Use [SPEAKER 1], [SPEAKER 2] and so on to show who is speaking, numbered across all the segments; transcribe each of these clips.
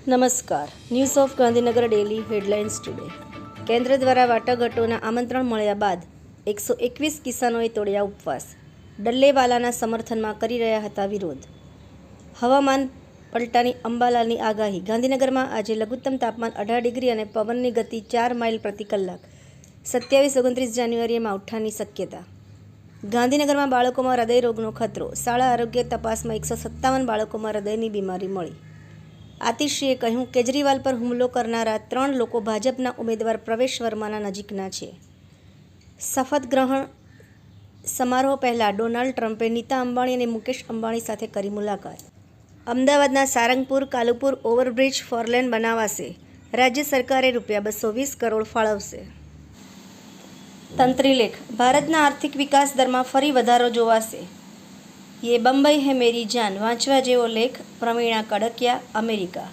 [SPEAKER 1] નમસ્કાર. News of Gandhinagar daily headlines today. કેન્દ્ર દ્વારા વાટાઘાટોના આમંત્રણ મળ્યા બાદ 121 કિસાનોએ તોડ્યા ઉપવાસ. ડલ્લેવાલાના સમર્થનમાં કરી રહ્યા હતા વિરોધ. હવામાન પલટાની અંબાલાલની આગાહી. ગાંધીનગરમાં આજે લઘુત્તમ તાપમાન 18 ડિગ્રી અને પવનની ગતિ 4 માઇલ પ્રતિ કલાક. 27-29 જાન્યુઆરીએ માવઠાની શક્યતા. ગાંધીનગરમાં બાળકોમાં હૃદય રોગનો ખતરો. શાળા આરોગ્ય તપાસમાં 157 બાળકોમાં હૃદયની બીમારી મળી. આતિશીએ કહ્યું, કેજરીવાલ પર હુમલો કરનારા 3 લોકો ભાજપના ઉમેદવાર પ્રવેશ વર્માના નજીકના છે. શપથ ગ્રહણ સમારોહ પહેલા ડોનાલ્ડ ટ્રમ્પે નીતા અંબાણી અને મુકેશ અંબાણી સાથે કરી મુલાકાત. અમદાવાદના સારંગપુર કાલુપુર ઓવરબ્રિજ ફોરલેન બનાવાશે. રાજ્ય સરકારે ₹220 કરોડ ફાળવશે. તંત્રી લેખ. ભારતના આર્થિક વિકાસ દરમાં ફરી વધારો જોવાશે. યે બંબઈ હે મેરી જાન. વાંચવા જેવો લેખ. પ્રવીણા કડકિયા, અમેરિકા.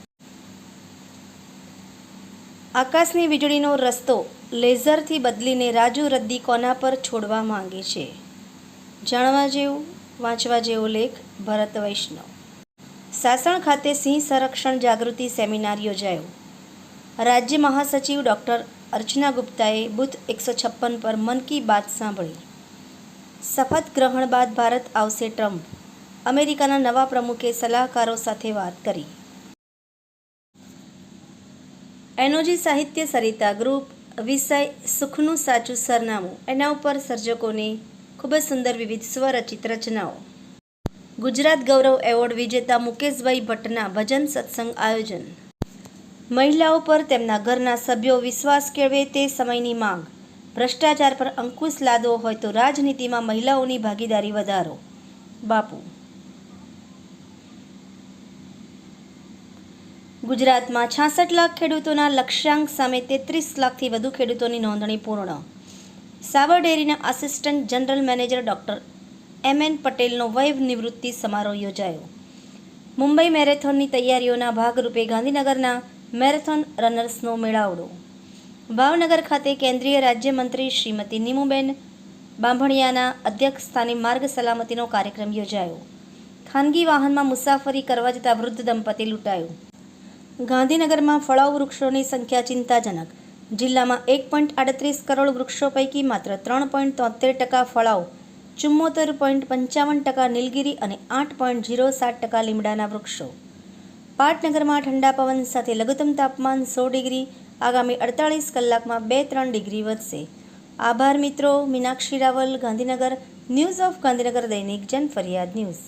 [SPEAKER 1] આકાશની વીજળીનો રસ્તો લેઝરથી બદલીને રાજુ રદ્દી કોના પર છોડવા માંગે છે? જાણવા જેવું, વાંચવા જેવો લેખ. ભરત વૈષ્ણવ. સાસણ ખાતે સિંહ સંરક્ષણ જાગૃતિ સેમિનાર યોજાયો. રાજ્ય મહાસચિવ ડોક્ટર અર્ચના ગુપ્તાએ બુથ 156 પર મન કી બાત સાંભળી. શપથ ગ્રહણ બાદ ભારત આવશે ટ્રમ્પ. અમેરિકાના નવા પ્રમુખે સલાહકારો સાથે વાત કરી. એનોજી સાહિત્ય સરિતા ગ્રુપ. વિષય સુખનું સાચું સરનામું. એના ઉપર સર્જકોને ખૂબ જ સુંદર વિવિધ સ્વરચિત રચનાઓ. ગુજરાત ગૌરવ એવોર્ડ વિજેતા મુકેશભાઈ ભટ્ટના ભજન સત્સંગ આયોજન. મહિલાઓ પર તેમના ઘરના સભ્યો વિશ્વાસ કેળવે તે સમયની માંગ. ભ્રષ્ટાચાર પર અંકુશ લાદવો હોય તો રાજનીતિમાં મહિલાઓની ભાગીદારી વધારો. બાપુ. ગુજરાતમાં 66 લાખ ખેડૂતોના લક્ષ્યાંક સામે 33 લાખથી વધુ ખેડૂતોની નોંધણી પૂર્ણ. સાબર ડેરીના આસિસ્ટન્ટ જનરલ મેનેજર ડોક્ટર એમ.એન. પટેલનો વય નિવૃત્તિ સમારોહ યોજાયો. મુંબઈ મેરેથોનની તૈયારીઓના ભાગરૂપે ગાંધીનગરના મેરેથોન રનર્સનો મેળાવડો. ભાવનગર ખાતે કેન્દ્રીય રાજ્યમંત્રી શ્રીમતી નીમુબેન બાંભણિયાના અધ્યક્ષસ્થાને માર્ગ સલામતીનો કાર્યક્રમ યોજાયો. ખાનગી વાહનમાં મુસાફરી કરવા જતા વૃદ્ધ દંપતી લૂંટાયું. ગાંધીનગરમાં ફળાઉ વૃક્ષોની સંખ્યા ચિંતાજનક. જિલ્લામાં 1.38 કરોડ વૃક્ષો પૈકી માત્ર 3.73% ફળાઉ, 74.55% નીલગિરી અને 8.07% લીમડાના વૃક્ષો. પાટનગરમાં ઠંડા પવન સાથે લઘુત્તમ તાપમાન 16 ડિગ્રી. આગામી 48 કલાકમાં 2-3 ડિગ્રી વધશે. આભાર મિત્રો. મીનાક્ષી રાવલ, ગાંધીનગર. ન્યૂઝ ઓફ ગાંધીનગર દૈનિક જનફરિયાદ ન્યૂઝ.